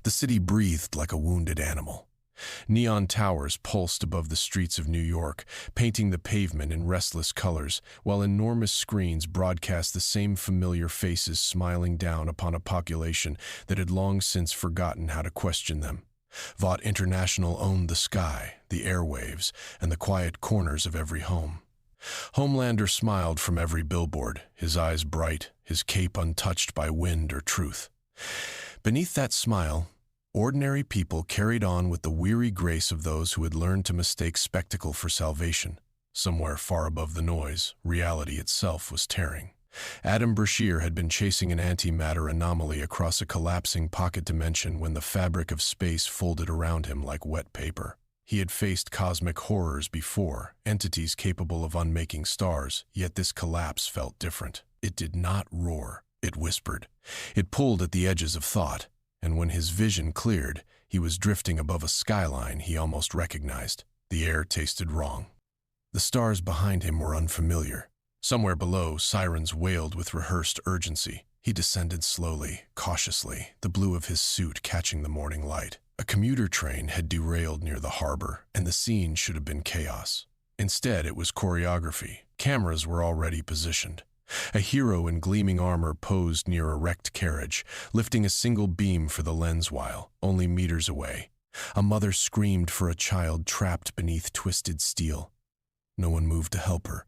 The city breathed like a wounded animal. Neon towers pulsed above the streets of New York, painting the pavement in restless colors, while enormous screens broadcast the same familiar faces smiling down upon a population that had long since forgotten how to question them. Vought International owned the sky, the airwaves, and the quiet corners of every home. Homelander smiled from every billboard, his eyes bright, his cape untouched by wind or truth. Beneath that smile, ordinary people carried on with the weary grace of those who had learned to mistake spectacle for salvation. Somewhere far above the noise, reality itself was tearing. Brashear had been chasing an antimatter anomaly across a collapsing pocket dimension when the fabric of space folded around him like wet paper. He had faced cosmic horrors before, entities capable of unmaking stars, yet this collapse felt different. It did not roar, it whispered. It pulled at the edges of thought, and when his vision cleared, he was drifting above a skyline he almost recognized. The air tasted wrong. The stars behind him were unfamiliar. Somewhere below, sirens wailed with rehearsed urgency. He descended slowly, cautiously, the blue of his suit catching the morning light. A commuter train had derailed near the harbor, and the scene should have been chaos. Instead, it was choreography. Cameras were already positioned. A hero in gleaming armor posed near a wrecked carriage, lifting a single beam for the lens while, only meters away, a mother screamed for a child trapped beneath twisted steel. No one moved to help her.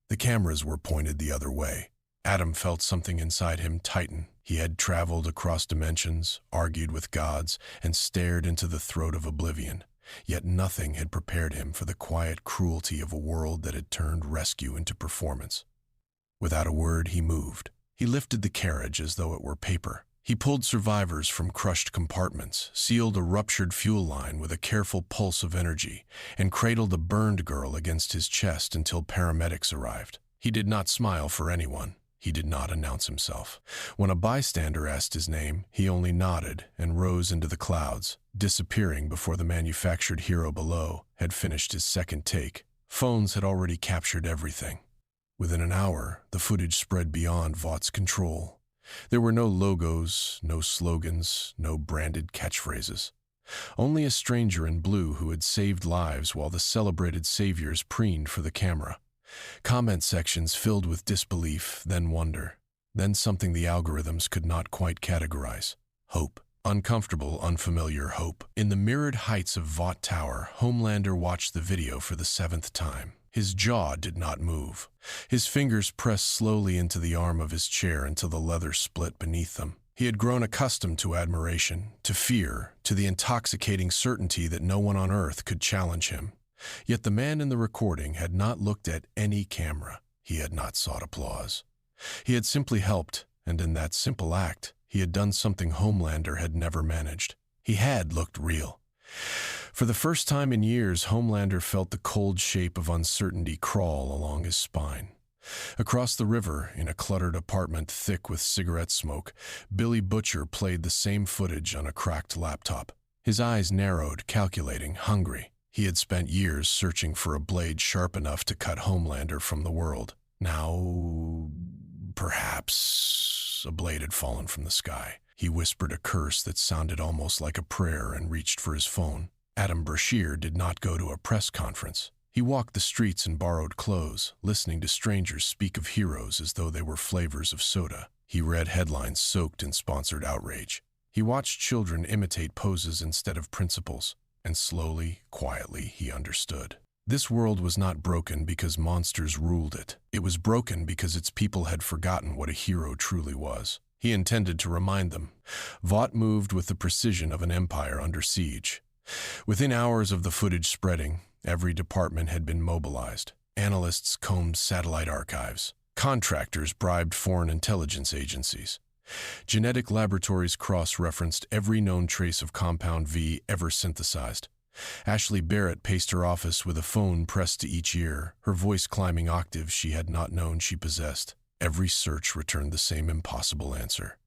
The cameras were pointed the other way. Adam felt something inside him tighten. He had traveled across dimensions, argued with gods, and stared into the throat of oblivion. Yet nothing had prepared him for the quiet cruelty of a world that had turned rescue into performance. Without a word, he moved. He lifted the carriage as though it were paper. He pulled survivors from crushed compartments, sealed a ruptured fuel line with a careful pulse of energy, and cradled a burned girl against his chest until paramedics arrived. He did not smile for anyone. He did not announce himself. When a bystander asked his name, he only nodded and rose into the clouds, disappearing before the manufactured hero below had finished his second take. Phones had already captured everything. Within an hour, the footage spread beyond Vaught's control. There were no logos, no slogans, no branded catchphrases. Only a stranger in blue who had saved lives while the celebrated saviors preened for the camera. Comment sections filled with disbelief, then wonder, then something the algorithms could not quite categorize. Hope. Uncomfortable, unfamiliar hope. In the mirrored heights of Vought Tower, Homelander watched the video for the 7th time. His jaw did not move. His fingers pressed slowly into the arm of his chair until the leather split beneath them. He had grown accustomed to admiration, to fear, to the intoxicating certainty that no one on Earth could challenge him. Yet the man in the recording had not looked at any camera. He had not sought applause. He had simply helped, and in that simple act, he had done something Homelander had never managed. He had looked real. For the first time in years, Homelander felt the cold shape of uncertainty crawl along his spine. Across the river, in a cluttered apartment thick with cigarette smoke, Billy Butcher played the same footage on a cracked laptop. His eyes narrowed, calculating, hungry. He had spent years searching for a blade sharp enough to cut Homelander from the world. Now, perhaps a blade had fallen from the sky. He whispered a curse that sounded almost like a prayer and reached for his phone. Brashear did not go to a press conference. He walked the streets in borrowed clothes, listening to strangers speak of heroes as though they were flavors of soda. He read headlines soaked in sponsored outrage. He watched children imitate poses instead of principles, and slowly, quietly, he understood. This world was not broken because monsters ruled it. It was broken because its people had forgotten what a hero truly was. He intended to remind them. Vought moved with the precision of an empire under siege. Within hours of the footage spreading, every department had been mobilized. Analysts combed satellite archives. Contractors bribed foreign intelligence agencies. Genetic laboratories cross-referenced every known trace of Compound V ever synthesized. Ashley Barrett paced her office with a phone pressed to each ear, her voice climbing octaves she had not known she possessed. Every search returned the same impossible answer.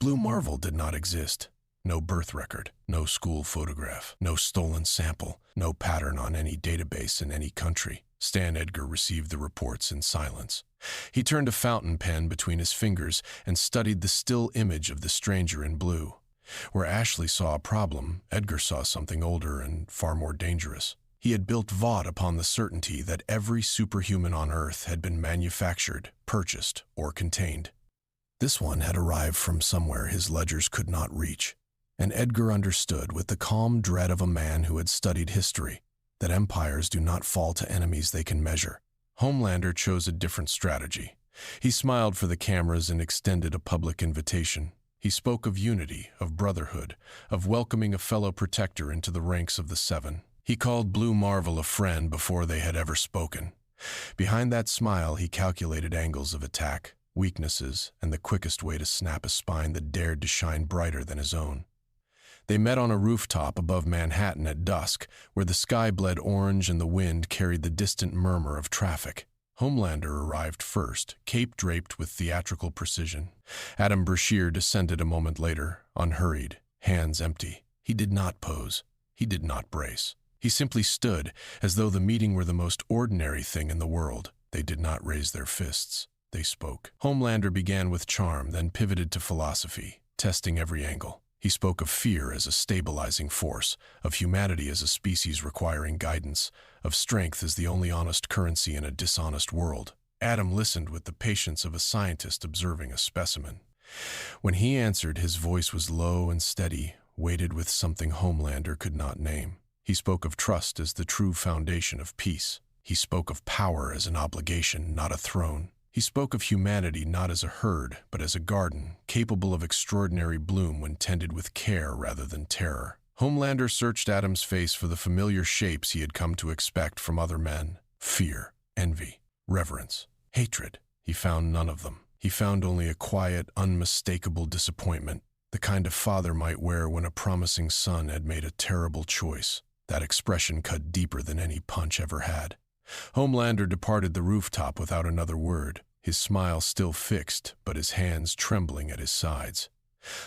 Blue Marvel did not exist. No birth record, no school photograph, no stolen sample, no pattern on any database in any country. Stan Edgar received the reports in silence. He turned a fountain pen between his fingers and studied the still image of the stranger in blue. Where Ashley saw a problem, Edgar saw something older and far more dangerous. He had built Vought upon the certainty that every superhuman on Earth had been manufactured, purchased, or contained. This one had arrived from somewhere his ledgers could not reach, and Edgar understood with the calm dread of a man who had studied history that empires do not fall to enemies they can measure. Homelander chose a different strategy. He smiled for the cameras and extended a public invitation. He spoke of unity, of brotherhood, of welcoming a fellow protector into the ranks of the Seven. He called Blue Marvel a friend before they had ever spoken. Behind that smile, he calculated angles of attack, weaknesses, and the quickest way to snap a spine that dared to shine brighter than his own. They met on a rooftop above Manhattan at dusk, where the sky bled orange and the wind carried the distant murmur of traffic. Homelander arrived first, cape draped with theatrical precision. Adam Brashear descended a moment later, unhurried, hands empty. He did not pose. He did not brace. He simply stood, as though the meeting were the most ordinary thing in the world. They did not raise their fists. They spoke. Homelander began with charm, then pivoted to philosophy, testing every angle. He spoke of fear as a stabilizing force, of humanity as a species requiring guidance, of strength as the only honest currency in a dishonest world. Adam listened with the patience of a scientist observing a specimen. When he answered, his voice was low and steady, weighted with something Homelander could not name. He spoke of trust as the true foundation of peace. He spoke of power as an obligation, not a throne. He spoke of humanity not as a herd, but as a garden, capable of extraordinary bloom when tended with care rather than terror. Homelander searched Adam's face for the familiar shapes he had come to expect from other men. Fear, envy, reverence, hatred. He found none of them. He found only a quiet, unmistakable disappointment, the kind a father might wear when a promising son had made a terrible choice. That expression cut deeper than any punch ever had. Homelander departed the rooftop without another word, his smile still fixed, but his hands trembling at his sides.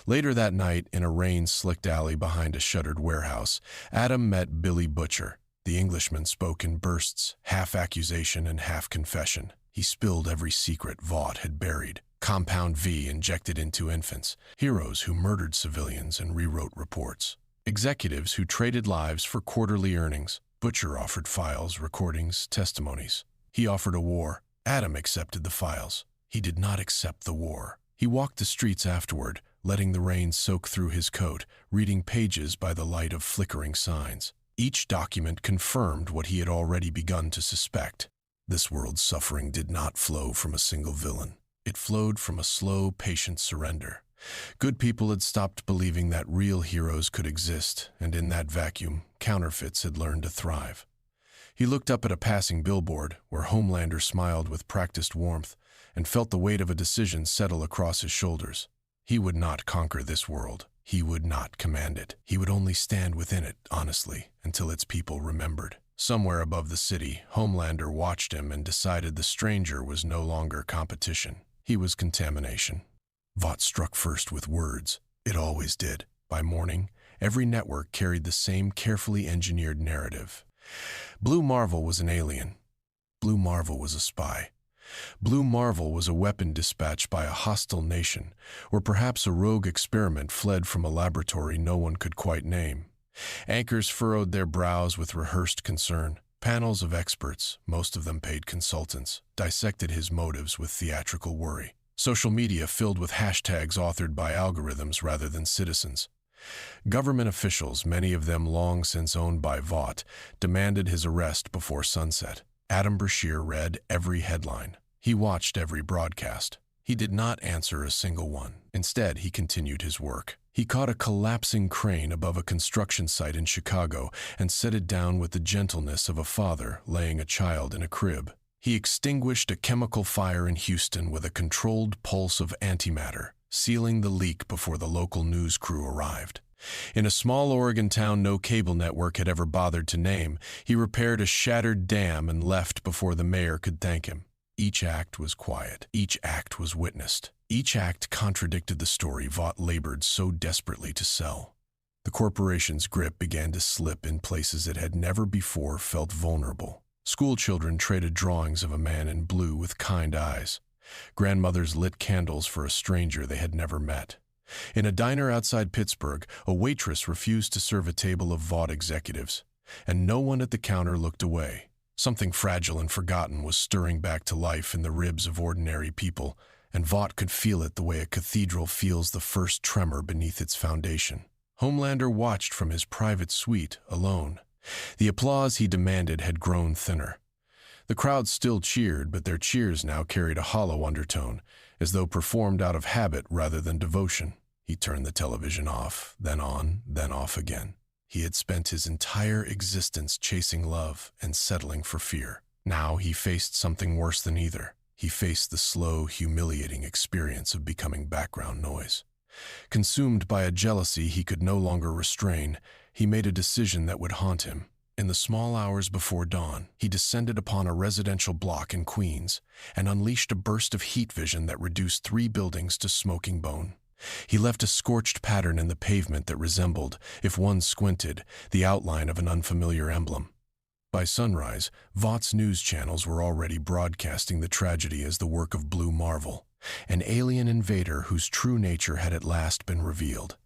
Later that night, in a rain-slicked alley behind a shuttered warehouse, Adam met Billy Butcher. The Englishman spoke in bursts, half accusation and half confession. He spilled every secret Vought had buried. Compound V injected into infants, heroes who murdered civilians and rewrote reports. Executives who traded lives for quarterly earnings. Butcher offered files, recordings, testimonies. He offered a war. Adam accepted the files. He did not accept the war. He walked the streets afterward, letting the rain soak through his coat, reading pages by the light of flickering signs. Each document confirmed what he had already begun to suspect. This world's suffering did not flow from a single villain. It flowed from a slow, patient surrender. Good people had stopped believing that real heroes could exist, and in that vacuum, counterfeits had learned to thrive. He looked up at a passing billboard, where Homelander smiled with practiced warmth, and felt the weight of a decision settle across his shoulders. He would not conquer this world. He would not command it. He would only stand within it, honestly, until its people remembered. Somewhere above the city, Homelander watched him and decided the stranger was no longer competition. He was contamination. Vought struck first with words. It always did. By morning, every network carried the same carefully engineered narrative. Blue Marvel was an alien. Blue Marvel was a spy. Blue Marvel was a weapon dispatched by a hostile nation, or perhaps a rogue experiment fled from a laboratory no one could quite name. Anchors furrowed their brows with rehearsed concern. Panels of experts, most of them paid consultants, dissected his motives with theatrical worry. Social media filled with hashtags authored by algorithms rather than citizens. Government officials, many of them long since owned by Vought, demanded his arrest before sunset. Adam Brashear read every headline. He watched every broadcast. He did not answer a single one. Instead, he continued his work. He caught a collapsing crane above a construction site in Chicago and set it down with the gentleness of a father laying a child in a crib. He extinguished a chemical fire in Houston with a controlled pulse of antimatter, sealing the leak before the local news crew arrived. In a small Oregon town no cable network had ever bothered to name, he repaired a shattered dam and left before the mayor could thank him. Each act was quiet. Each act was witnessed. Each act contradicted the story Vought labored so desperately to sell. The corporation's grip began to slip in places it had never before felt vulnerable. Schoolchildren traded drawings of a man in blue with kind eyes. Grandmothers lit candles for a stranger they had never met. In a diner outside Pittsburgh, a waitress refused to serve a table of Vought executives, and no one at the counter looked away. Something fragile and forgotten was stirring back to life in the ribs of ordinary people, and Vought could feel it the way a cathedral feels the first tremor beneath its foundation. Homelander watched from his private suite, alone. The applause he demanded had grown thinner. The crowd still cheered, but their cheers now carried a hollow undertone, as though performed out of habit rather than devotion. He turned the television off, then on, then off again. He had spent his entire existence chasing love and settling for fear. Now he faced something worse than either. He faced the slow, humiliating experience of becoming background noise. Consumed by a jealousy he could no longer restrain, he made a decision that would haunt him. In the small hours before dawn, he descended upon a residential block in Queens and unleashed a burst of heat vision that reduced 3 buildings to smoking bone. He left a scorched pattern in the pavement that resembled, if one squinted, the outline of an unfamiliar emblem. By sunrise, Vought's news channels were already broadcasting the tragedy as the work of Blue Marvel, an alien invader whose true nature had at last been revealed.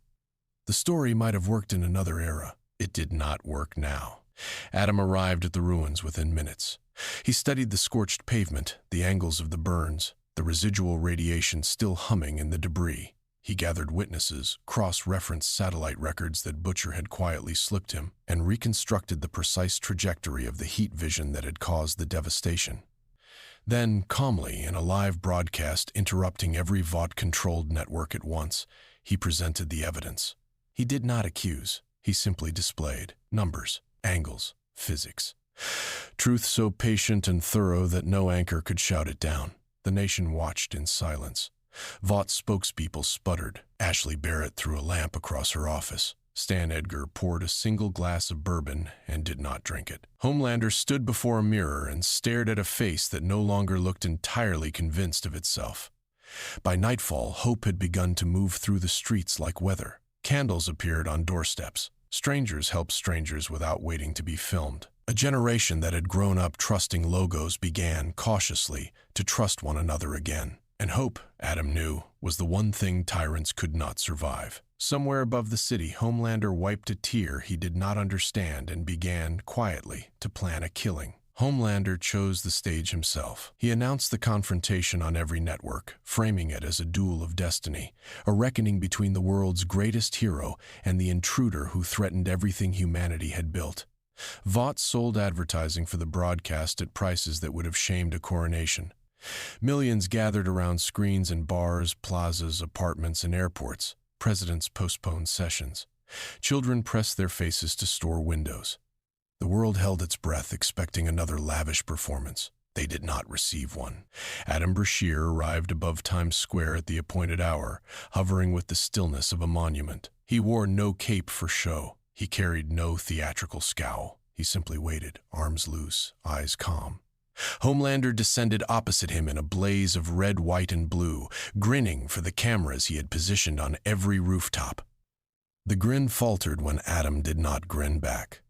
The story might have worked in another era. It did not work now. Adam arrived at the ruins within minutes. He studied the scorched pavement, the angles of the burns, the residual radiation still humming in the debris. He gathered witnesses, cross-referenced satellite records that Butcher had quietly slipped him, and reconstructed the precise trajectory of the heat vision that had caused the devastation. Then, calmly, in a live broadcast interrupting every Vought-controlled network at once, he presented the evidence. He did not accuse. He simply displayed numbers, angles, physics. Truth so patient and thorough that no anchor could shout it down. The nation watched in silence. Vaught's spokespeople sputtered. Ashley Barrett threw a lamp across her office. Stan Edgar poured a single glass of bourbon and did not drink it. Homelander stood before a mirror and stared at a face that no longer looked entirely convinced of itself. By nightfall, hope had begun to move through the streets like weather. Candles appeared on doorsteps. Strangers helped strangers without waiting to be filmed. A generation that had grown up trusting logos began, cautiously, to trust one another again. And hope, Adam knew, was the one thing tyrants could not survive. Somewhere above the city, Homelander wiped a tear he did not understand and began, quietly, to plan a killing. Homelander chose the stage himself. He announced the confrontation on every network, framing it as a duel of destiny, a reckoning between the world's greatest hero and the intruder who threatened everything humanity had built. Vought sold advertising for the broadcast at prices that would have shamed a coronation. Millions gathered around screens in bars, plazas, apartments, and airports. Presidents postponed sessions. Children pressed their faces to store windows. The world held its breath, expecting another lavish performance. They did not receive one. Adam Brashear arrived above Times Square at the appointed hour, hovering with the stillness of a monument. He wore no cape for show. He carried no theatrical scowl. He simply waited, arms loose, eyes calm. Homelander descended opposite him in a blaze of red, white, and blue, grinning for the cameras he had positioned on every rooftop. The grin faltered when Adam did not grin back.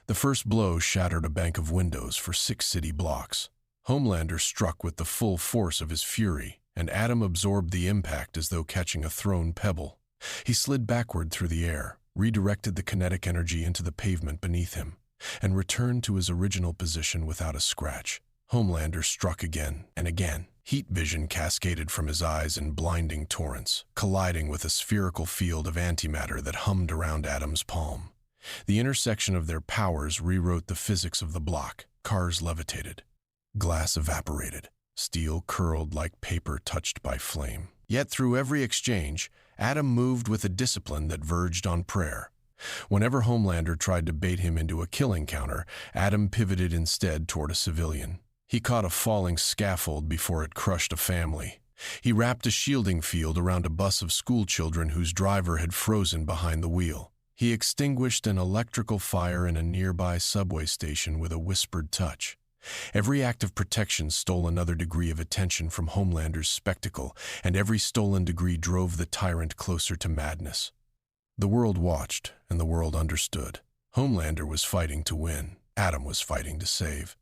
The first blow shattered a bank of windows for 6 city blocks. Homelander struck with the full force of his fury, and Adam absorbed the impact as though catching a thrown pebble. He slid backward through the air, redirected the kinetic energy into the pavement beneath him, and returned to his original position without a scratch. Homelander struck again and again. Heat vision cascaded from his eyes in blinding torrents, colliding with a spherical field of antimatter that hummed around Adam's palm. The intersection of their powers rewrote the physics of the block. Cars levitated. Glass evaporated. Steel curled like paper touched by flame. Yet through every exchange, Adam moved with a discipline that verged on prayer. Whenever Homelander tried to bait him into a killing counter, Adam pivoted instead toward a civilian. He caught a falling scaffold before it crushed a family. He wrapped a shielding field around a bus of schoolchildren whose driver had frozen behind the wheel. He extinguished an electrical fire in a nearby subway station with a whispered touch. Every act of protection stole another degree of attention from Homelander's spectacle, and every stolen degree drove the tyrant closer to madness. The world watched, and the world understood. Homelander was fighting to win. Adam was fighting to save.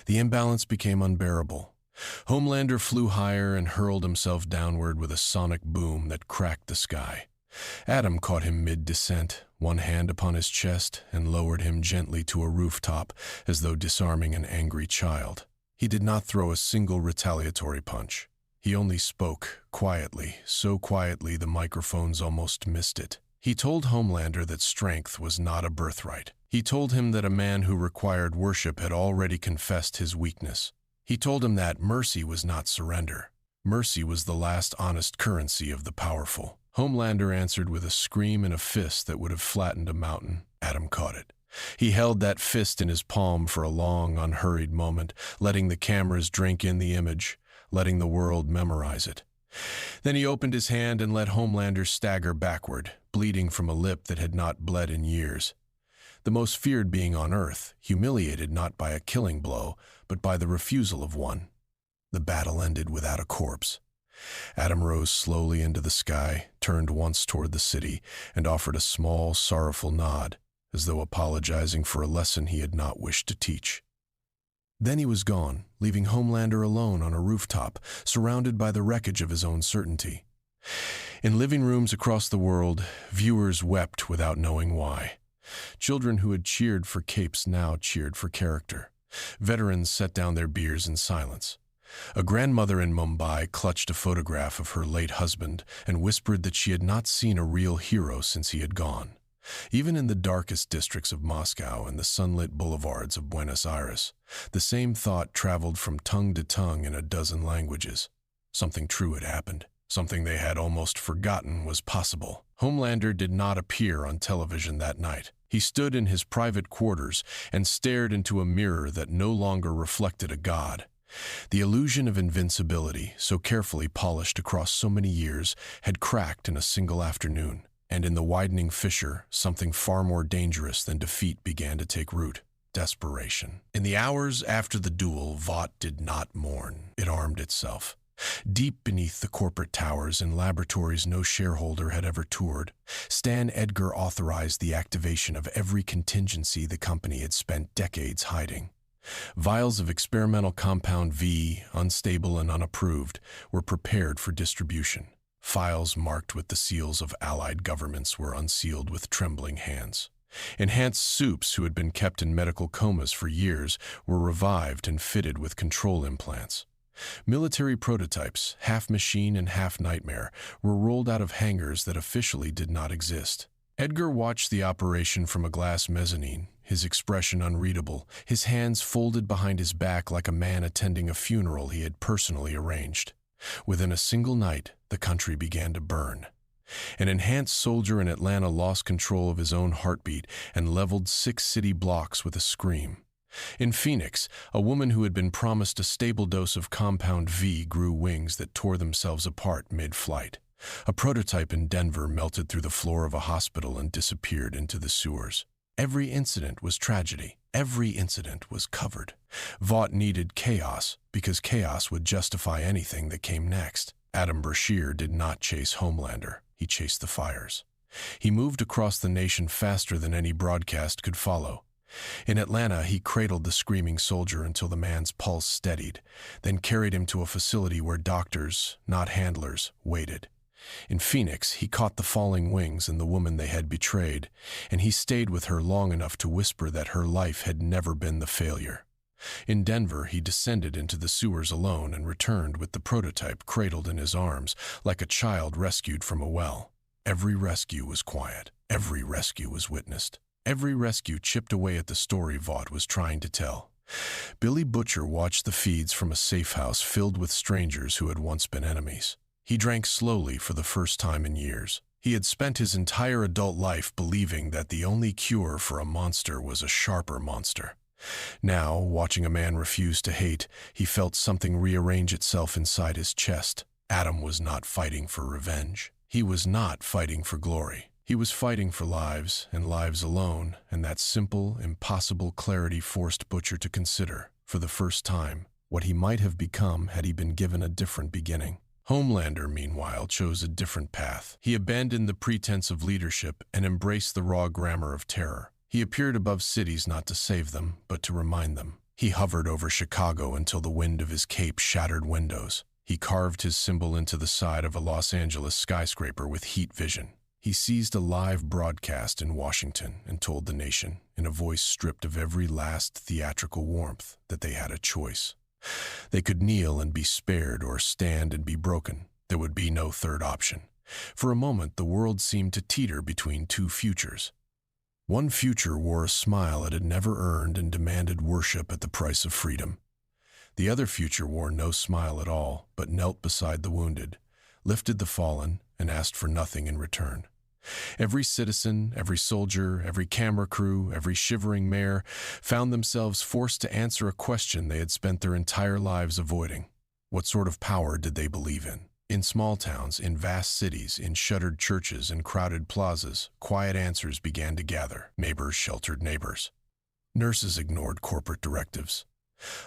The imbalance became unbearable. Homelander flew higher and hurled himself downward with a sonic boom that cracked the sky. Adam caught him mid-descent, one hand upon his chest, and lowered him gently to a rooftop as though disarming an angry child. He did not throw a single retaliatory punch. He only spoke, quietly, so quietly the microphones almost missed it. He told Homelander that strength was not a birthright. He told him that a man who required worship had already confessed his weakness. He told him that mercy was not surrender. Mercy was the last honest currency of the powerful. Homelander answered with a scream and a fist that would have flattened a mountain. Adam caught it. He held that fist in his palm for a long, unhurried moment, letting the cameras drink in the image, letting the world memorize it. Then he opened his hand and let Homelander stagger backward, bleeding from a lip that had not bled in years. The most feared being on Earth, humiliated not by a killing blow, but by the refusal of one. The battle ended without a corpse. Adam rose slowly into the sky, turned once toward the city, and offered a small, sorrowful nod, as though apologizing for a lesson he had not wished to teach. Then he was gone, leaving Homelander alone on a rooftop, surrounded by the wreckage of his own certainty. In living rooms across the world, viewers wept without knowing why. Children who had cheered for capes now cheered for character. Veterans set down their beers in silence. A grandmother in Mumbai clutched a photograph of her late husband and whispered that she had not seen a real hero since he had gone. Even in the darkest districts of Moscow and the sunlit boulevards of Buenos Aires, the same thought traveled from tongue to tongue in a dozen languages. Something true had happened. Something they had almost forgotten was possible. Homelander did not appear on television that night. He stood in his private quarters and stared into a mirror that no longer reflected a god. The illusion of invincibility, so carefully polished across so many years, had cracked in a single afternoon, and in the widening fissure, something far more dangerous than defeat began to take root: desperation. In the hours after the duel, Vought did not mourn. It armed itself. Deep beneath the corporate towers in laboratories no shareholder had ever toured, Stan Edgar authorized the activation of every contingency the company had spent decades hiding. Vials of experimental compound V, unstable and unapproved, were prepared for distribution. Files marked with the seals of allied governments were unsealed with trembling hands. Enhanced soups who had been kept in medical comas for years were revived and fitted with control implants. Military prototypes, half machine and half nightmare, were rolled out of hangars that officially did not exist. Edgar watched the operation from a glass mezzanine, his expression unreadable, his hands folded behind his back like a man attending a funeral he had personally arranged. Within a single night, the country began to burn. An enhanced soldier in Atlanta lost control of his own heartbeat and leveled 6 city blocks with a scream. In Phoenix, a woman who had been promised a stable dose of compound V grew wings that tore themselves apart mid-flight. A prototype in Denver melted through the floor of a hospital and disappeared into the sewers. Every incident was tragedy. Every incident was covered. Vought needed chaos because chaos would justify anything that came next. Adam Brashear did not chase Homelander. He chased the fires. He moved across the nation faster than any broadcast could follow. In Atlanta, he cradled the screaming soldier until the man's pulse steadied, then carried him to a facility where doctors, not handlers, waited. In Phoenix, he caught the falling wings and the woman they had betrayed, and he stayed with her long enough to whisper that her life had never been the failure. In Denver, he descended into the sewers alone and returned with the prototype cradled in his arms, like a child rescued from a well. Every rescue was quiet. Every rescue was witnessed. Every rescue chipped away at the story Vought was trying to tell. Billy Butcher watched the feeds from a safe house filled with strangers who had once been enemies. He drank slowly for the first time in years. He had spent his entire adult life believing that the only cure for a monster was a sharper monster. Now, watching a man refuse to hate, he felt something rearrange itself inside his chest. Adam was not fighting for revenge. He was not fighting for glory. He was fighting for lives, and lives alone, and that simple, impossible clarity forced Butcher to consider, for the first time, what he might have become had he been given a different beginning. Homelander, meanwhile, chose a different path. He abandoned the pretense of leadership and embraced the raw grammar of terror. He appeared above cities not to save them, but to remind them. He hovered over Chicago until the wind of his cape shattered windows. He carved his symbol into the side of a Los Angeles skyscraper with heat vision. He seized a live broadcast in Washington and told the nation, in a voice stripped of every last theatrical warmth, that they had a choice. They could kneel and be spared or stand and be broken. There would be no third option. For a moment, the world seemed to teeter between two futures. One future wore a smile it had never earned and demanded worship at the price of freedom. The other future wore no smile at all, but knelt beside the wounded, lifted the fallen, and asked for nothing in return. Every citizen, every soldier, every camera crew, every shivering mayor found themselves forced to answer a question they had spent their entire lives avoiding. What sort of power did they believe in? In small towns, in vast cities, in shuttered churches and crowded plazas, quiet answers began to gather. Neighbors sheltered neighbors. Nurses ignored corporate directives.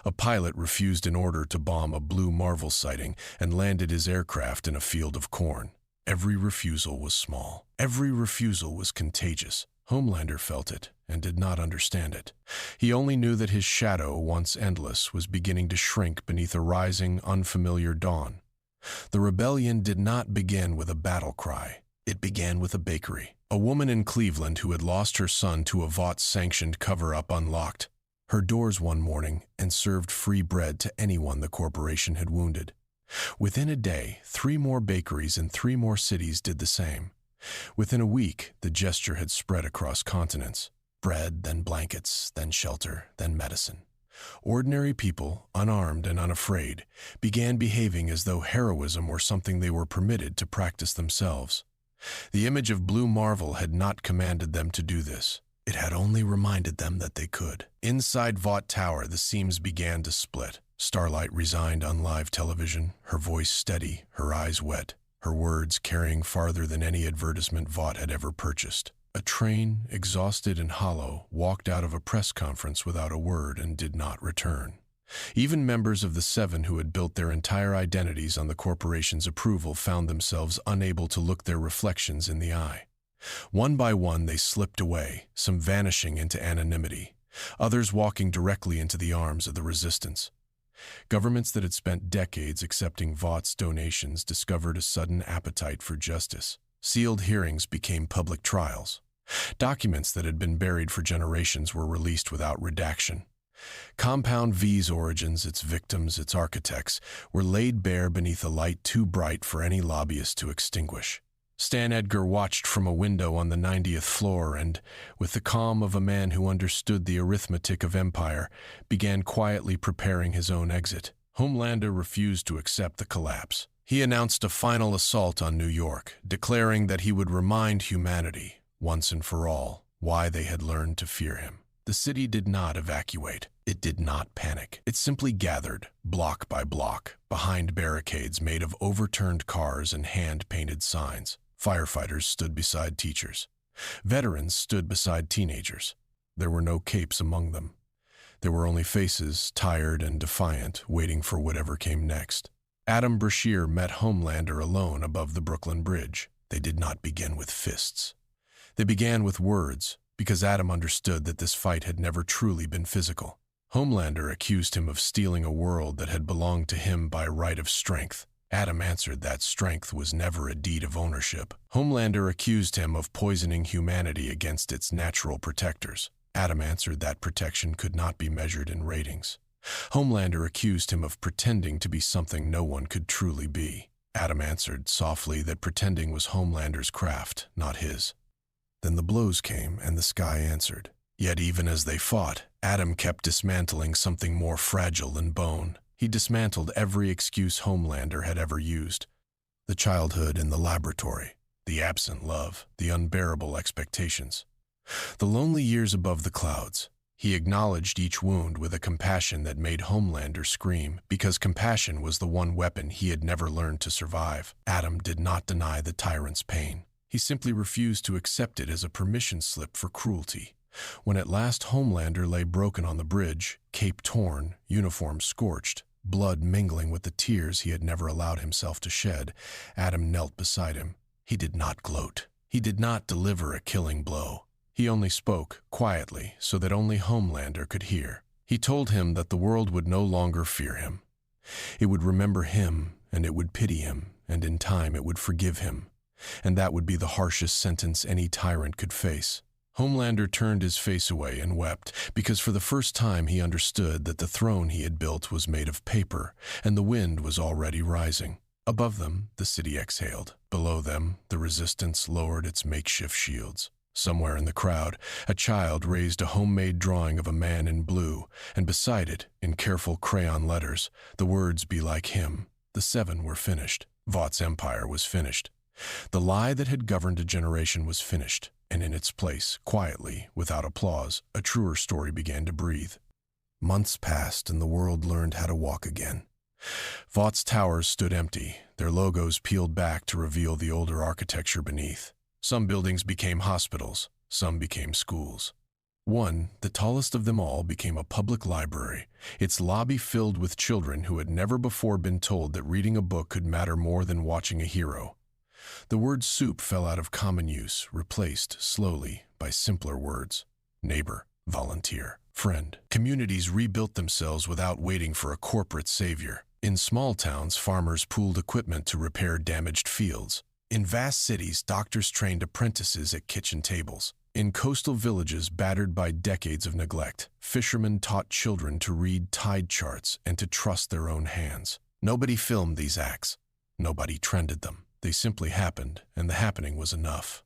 A pilot refused an order to bomb a Blue Marvel sighting and landed his aircraft in a field of corn. Every refusal was small. Every refusal was contagious. Homelander felt it and did not understand it. He only knew that his shadow, once endless, was beginning to shrink beneath a rising, unfamiliar dawn. The rebellion did not begin with a battle cry. It began with a bakery. A woman in Cleveland who had lost her son to a Vought-sanctioned cover-up unlocked her doors one morning and served free bread to anyone the corporation had wounded. Within a day, 3 more bakeries in 3 more cities did the same. Within a week, the gesture had spread across continents. Bread, then blankets, then shelter, then medicine. Ordinary people, unarmed and unafraid, began behaving as though heroism were something they were permitted to practice themselves. The image of Blue Marvel had not commanded them to do this. It had only reminded them that they could. Inside Vought Tower, the seams began to split. Starlight resigned on live television, her voice steady, her eyes wet, her words carrying farther than any advertisement Vought had ever purchased. A train, exhausted and hollow, walked out of a press conference without a word and did not return. Even members of the 7 who had built their entire identities on the corporation's approval found themselves unable to look their reflections in the eye. One by one they slipped away, some vanishing into anonymity, others walking directly into the arms of the resistance. Governments that had spent decades accepting Vaught's donations discovered a sudden appetite for justice. Sealed hearings became public trials. Documents that had been buried for generations were released without redaction. Compound V's origins, its victims, its architects, were laid bare beneath a light too bright for any lobbyist to extinguish. Stan Edgar watched from a window on the 90th floor and, with the calm of a man who understood the arithmetic of empire, began quietly preparing his own exit. Homelander refused to accept the collapse. He announced a final assault on New York, declaring that he would remind humanity, once and for all, why they had learned to fear him. The city did not evacuate. It did not panic. It simply gathered, block by block, behind barricades made of overturned cars and hand-painted signs. Firefighters stood beside teachers. Veterans stood beside teenagers. There were no capes among them. There were only faces, tired and defiant, waiting for whatever came next. Adam Brashear met Homelander alone above the Brooklyn Bridge. They did not begin with fists. They began with words, because Adam understood that this fight had never truly been physical. Homelander accused him of stealing a world that had belonged to him by right of strength. Adam answered that strength was never a deed of ownership. Homelander accused him of poisoning humanity against its natural protectors. Adam answered that protection could not be measured in ratings. Homelander accused him of pretending to be something no one could truly be. Adam answered softly that pretending was Homelander's craft, not his. Then the blows came and the sky answered. Yet even as they fought, Adam kept dismantling something more fragile than bone. He dismantled every excuse Homelander had ever used. The childhood in the laboratory, the absent love, the unbearable expectations. The lonely years above the clouds. He acknowledged each wound with a compassion that made Homelander scream, because compassion was the one weapon he had never learned to survive. Adam did not deny the tyrant's pain. He simply refused to accept it as a permission slip for cruelty. When at last Homelander lay broken on the bridge, cape torn, uniform scorched, blood mingling with the tears he had never allowed himself to shed, Adam knelt beside him. He did not gloat. He did not deliver a killing blow. He only spoke, quietly, so that only Homelander could hear. He told him that the world would no longer fear him. It would remember him, and it would pity him, and in time it would forgive him. And that would be the harshest sentence any tyrant could face. Homelander turned his face away and wept, because for the first time he understood that the throne he had built was made of paper, and the wind was already rising. Above them, the city exhaled. Below them, the resistance lowered its makeshift shields. Somewhere in the crowd, a child raised a homemade drawing of a man in blue, and beside it, in careful crayon letters, the words "Be like him." The seven were finished. Vought's empire was finished. The lie that had governed a generation was finished, and in its place, quietly, without applause, a truer story began to breathe. Months passed, and the world learned how to walk again. Vought's towers stood empty, their logos peeled back to reveal the older architecture beneath. Some buildings became hospitals, some became schools. One, the tallest of them all, became a public library, its lobby filled with children who had never before been told that reading a book could matter more than watching a hero. The word soup fell out of common use, replaced, slowly, by simpler words. Neighbor, volunteer, friend. Communities rebuilt themselves without waiting for a corporate savior. In small towns, farmers pooled equipment to repair damaged fields. In vast cities, doctors trained apprentices at kitchen tables. In coastal villages battered by decades of neglect, fishermen taught children to read tide charts and to trust their own hands. Nobody filmed these acts. Nobody trended them. They simply happened, and the happening was enough.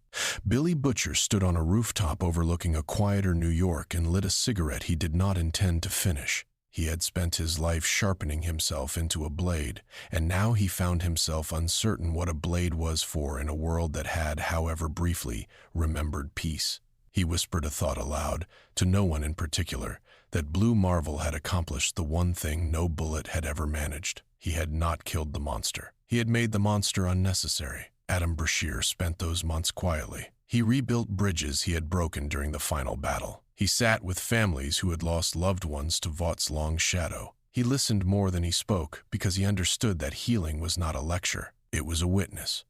Billy Butcher stood on a rooftop overlooking a quieter New York and lit a cigarette he did not intend to finish. He had spent his life sharpening himself into a blade, and now he found himself uncertain what a blade was for in a world that had, however briefly, remembered peace. He whispered a thought aloud, to no one in particular, that Blue Marvel had accomplished the one thing no bullet had ever managed. He had not killed the monster. He had made the monster unnecessary. Adam Brashear spent those months quietly. He rebuilt bridges he had broken during the final battle. He sat with families who had lost loved ones to Vaught's long shadow. He listened more than he spoke because he understood that healing was not a lecture. It was a witness.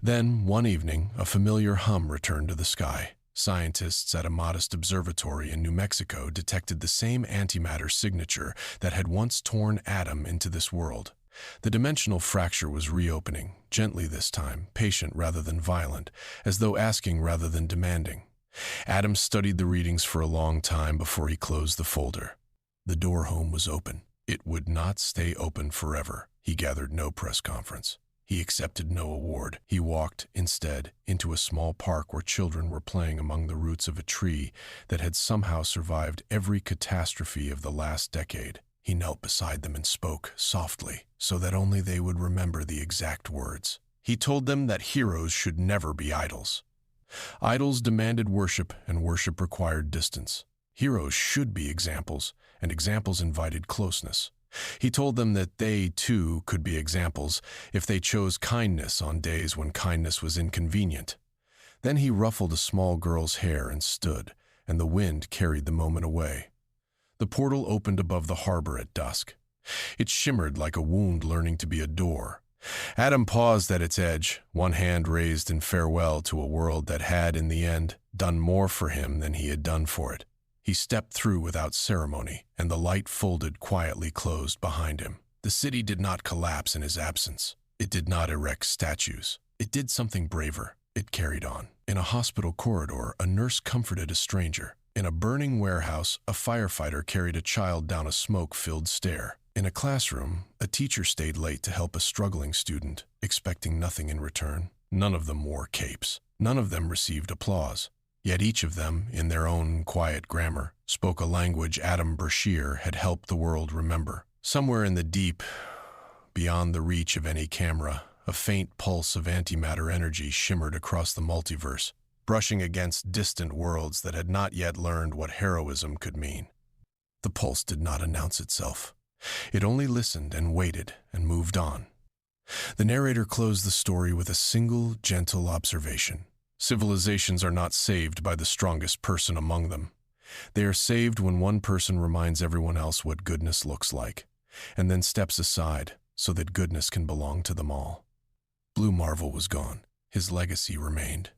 Then, one evening, a familiar hum returned to the sky. Scientists at a modest observatory in New Mexico detected the same antimatter signature that had once torn Adam into this world. The dimensional fracture was reopening, gently this time, patient rather than violent, as though asking rather than demanding. Adam studied the readings for a long time before he closed the folder. The door home was open. It would not stay open forever. He gathered no press conference. He accepted no award. He walked, instead, into a small park where children were playing among the roots of a tree that had somehow survived every catastrophe of the last decade. He knelt beside them and spoke, softly, so that only they would remember the exact words. He told them that heroes should never be idols. Idols demanded worship, and worship required distance. Heroes should be examples, and examples invited closeness. He told them that they, too, could be examples if they chose kindness on days when kindness was inconvenient. Then he ruffled a small girl's hair and stood, and the wind carried the moment away. The portal opened above the harbor at dusk. It shimmered like a wound learning to be a door. Adam paused at its edge, one hand raised in farewell to a world that had, in the end, done more for him than he had done for it. He stepped through without ceremony, and the light folded quietly closed behind him. The city did not collapse in his absence. It did not erect statues. It did something braver. It carried on. In a hospital corridor, a nurse comforted a stranger. In a burning warehouse, a firefighter carried a child down a smoke-filled stair. In a classroom, a teacher stayed late to help a struggling student, expecting nothing in return. None of them wore capes. None of them received applause. Yet each of them, in their own quiet grammar, spoke a language Adam Brashear had helped the world remember. Somewhere in the deep, beyond the reach of any camera, a faint pulse of antimatter energy shimmered across the multiverse, brushing against distant worlds that had not yet learned what heroism could mean. The pulse did not announce itself. It only listened and waited and moved on. The narrator closed the story with a single, gentle observation. Civilizations are not saved by the strongest person among them. They are saved when one person reminds everyone else what goodness looks like, and then steps aside so that goodness can belong to them all. Blue Marvel was gone. His legacy remained.